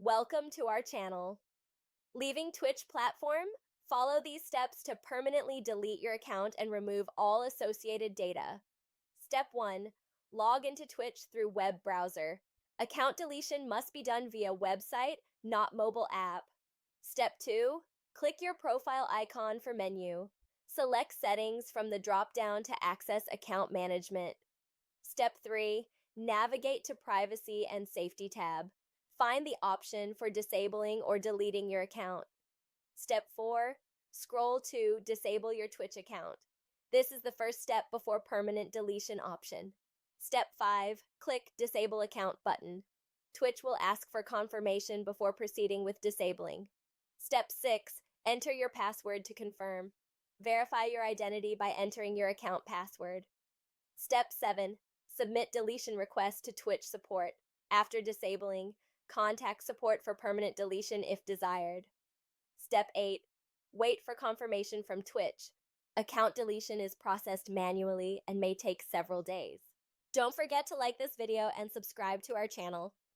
Welcome to our channel. Leaving Twitch platform? Follow these steps to permanently delete your account and remove all associated data. Step 1. Log into Twitch through web browser. Account deletion must be done via website, not mobile app. Step 2. Click your profile icon for menu. Select Settings from the drop-down to access account management. Step 3. Navigate to Privacy and Safety tab. Find the option for disabling or deleting your account. Step 4. Scroll to Disable your Twitch account. This is the first step before permanent deletion option. Step 5. Click Disable Account button. Twitch will ask for confirmation before proceeding with disabling. Step 6. Enter your password to confirm. Verify your identity by entering your account password. Step 7. Submit deletion request to Twitch support. After disabling, contact support for permanent deletion if desired. Step 8. Wait for confirmation from Twitch. Account deletion is processed manually and may take several days. Don't forget to like this video and subscribe to our channel.